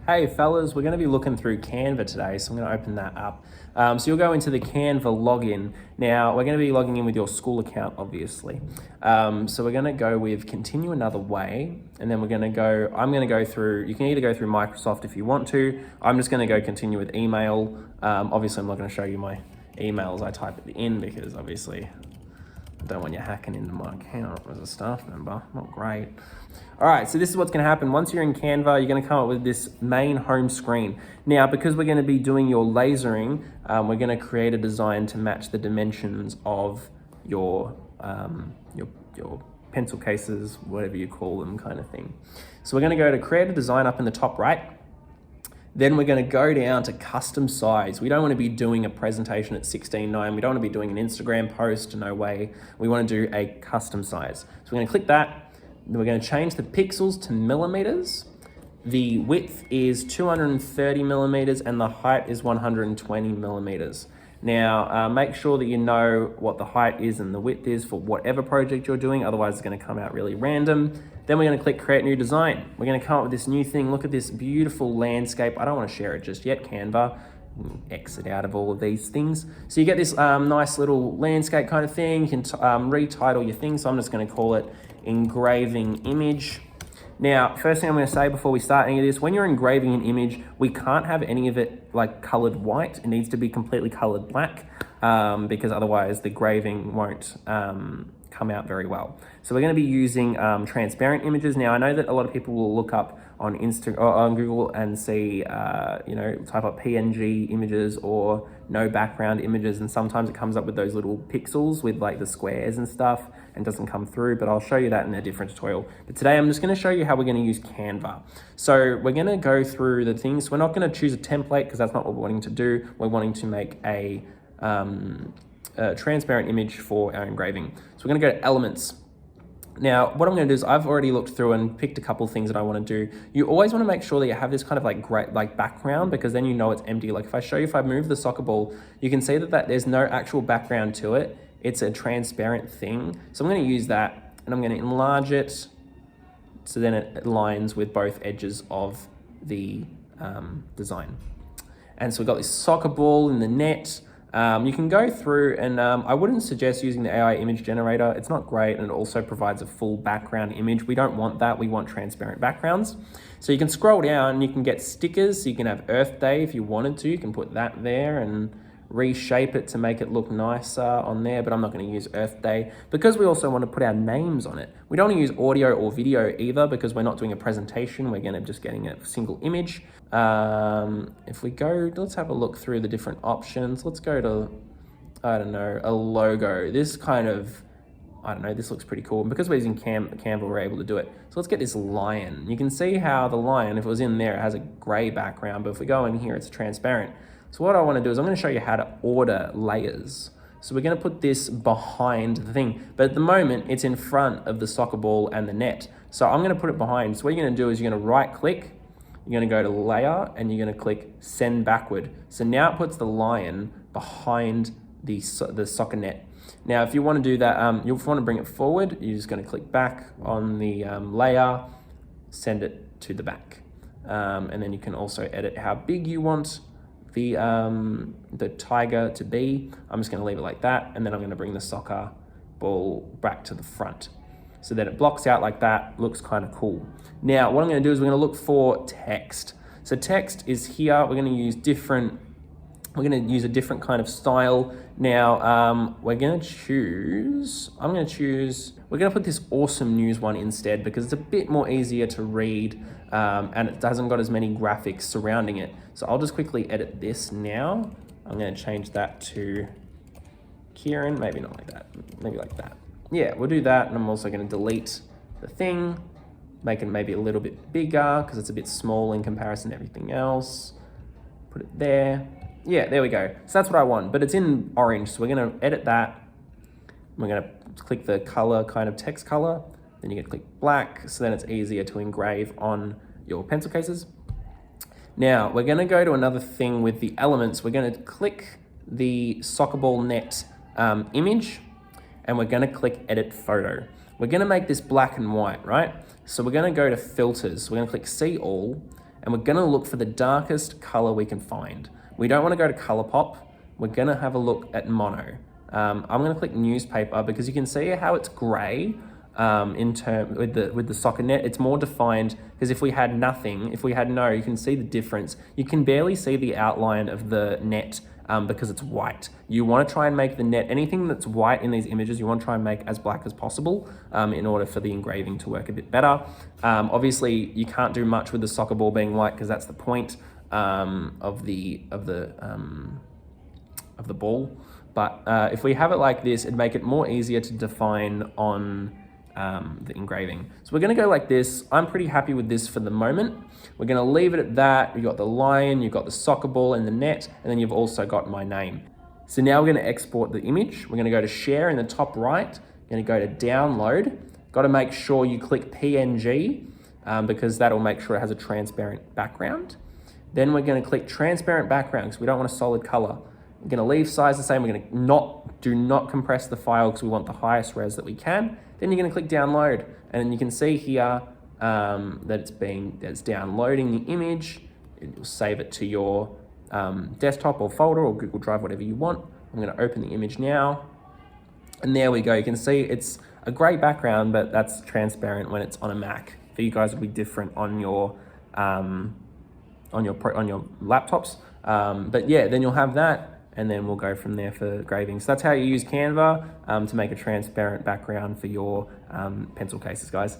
Hey fellas, we're going to be looking through Canva today, so I'm going to open that up. So you'll go into the Canva login. Now, we're going to be logging in with your school account, obviously. So we're going to go with continue another way, and then I'm going to go through, you can either go through Microsoft if you want to. I'm just going to go continue with email. Obviously, I'm not going to show you my emails. I type it in because obviously I don't want you hacking into my account as a staff member. Not great. All right, so this is what's going to happen. Once you're in Canva, you're going to come up with this main home screen. Now, because we're going to be doing your lasering, we're going to create a design to match the dimensions of your pencil cases, whatever you call them, kind of thing. So we're going to go to create a design up in the top right. Then we're going to go down to custom size. We don't want to be doing a presentation at 16:9. We don't want to be doing an Instagram post, no way. We want to do a custom size. So we're going to click that. Then we're going to change the pixels to millimeters. The width is 230 millimeters and the height is 120 millimeters. Now, make sure that you know what the height is and the width is for whatever project you're doing, otherwise it's going to come out really random. Then we're going to click create new design. We're going to come up with this new thing. Look at this beautiful landscape. I don't want to share it just yet, Canva. Exit out of all of these things. So you get this nice little landscape kind of thing. You can retitle your thing. So I'm just going to call it engraving image. Now, first thing I'm going to say before we start any of this, when you're engraving an image, we can't have any of it like colored white. It needs to be completely colored black because otherwise the graving won't come out very well. So we're going to be using transparent images. Now, I know that a lot of people will look up on on Google and see, type up PNG images or no background images, and sometimes it comes up with those little pixels with like the squares and stuff and doesn't come through, but I'll show you that in a different tutorial. But today I'm just going to show you how we're going to use Canva. So we're going to go through the things. We're not going to choose a template because that's not what we're wanting to do. We're wanting to make a transparent image for our engraving. So we're going to go to elements. Now, what I'm going to do is I've already looked through and picked a couple of things that I want to do. You always want to make sure that you have this kind of like great background, because then you know it's empty. Like if I show you, if I move the soccer ball, you can see that there's no actual background to it. It's a transparent thing. So I'm going to use that and I'm going to enlarge it so then it aligns with both edges of the design. And so we've got this soccer ball in the net. You can go through and I wouldn't suggest using the AI image generator. It's not great, and it also provides a full background image. We don't want that. We want transparent backgrounds. So you can scroll down and you can get stickers. So you can have Earth Day if you wanted to. You can put that there and reshape it to make it look nicer on there, but I'm not going to use Earth Day because we also want to put our names on it. We don't want to use audio or video either because we're not doing a presentation. We're going to just getting a single image. If we go, let's have a look through the different options. Let's go to, I don't know, a logo. This kind of, I don't know, this looks pretty cool. And because we're using Canva, we're able to do it. So let's get this lion. You can see how the lion, if it was in there, it has a gray background, but if we go in here, it's transparent. So what I want to do is I'm going to show you how to order layers. So we're going to put this behind the thing, but at the moment it's in front of the soccer ball and the net. So I'm going to put it behind. So what you're going to do is you're going to right click, you're going to go to layer and you're going to click send backward. So now it puts the lion behind the soccer net. Now, if you want to do that, you'll want to bring it forward. You're just going to click back on the layer, send it to the back. And then you can also edit how big you want the tiger to be. I'm just going to leave it like that, and then I'm going to bring the soccer ball back to the front so that it blocks out like that. Looks kind of cool. Now what I'm going to do is we're going to look for text. So text is here. We're going to use a different kind of style. Now we're going to put this awesome news one instead because it's a bit more easier to read and it hasn't got as many graphics surrounding it. So I'll just quickly edit this now. I'm going to change that to Kieran, maybe not like that, maybe like that. Yeah, we'll do that. And I'm also going to delete the thing, make it maybe a little bit bigger because it's a bit small in comparison to everything else. Put it there. Yeah, there we go. So that's what I want, but it's in orange. So we're going to edit that. We're going to click the color, kind of text color. Then you can click black. So then it's easier to engrave on your pencil cases. Now we're going to go to another thing with the elements. We're going to click the soccer ball net image and we're going to click edit photo. We're going to make this black and white, right? So we're going to go to filters. We're going to click see all. and we're gonna look for the darkest color we can find. We don't wanna go to ColourPop. We're gonna have a look at mono. I'm gonna click newspaper because you can see how it's gray with the soccer net. It's more defined because if we had nothing, if we had no, you can see the difference. You can barely see the outline of the net because it's white. You want to try and make the net, anything that's white in these images, you want to try and make as black as possible in order for the engraving to work a bit better. Obviously, you can't do much with the soccer ball being white because that's the point of the ball. But if we have it like this, it'd make it more easier to define on the engraving. So we're gonna go like this. I'm pretty happy with this for the moment. We're gonna leave it at that. You've got the lion, you've got the soccer ball and the net, and then you've also got my name. So now we're gonna export the image. We're gonna go to share in the top right, gonna go to download. Gotta make sure you click PNG because that'll make sure it has a transparent background. Then we're gonna click transparent background because we don't want a solid color. We're gonna leave size the same. We're gonna do not compress the file because we want the highest res that we can. Then you're gonna click download, and you can see here that it's downloading the image. It will save it to your desktop or folder or Google Drive, whatever you want. I'm gonna open the image now, and there we go. You can see it's a great background, but that's transparent when it's on a Mac. For you guys, it'll be different on your laptops. But yeah, then you'll have that. And then we'll go from there for engraving. So that's how you use Canva to make a transparent background for your pencil cases, guys.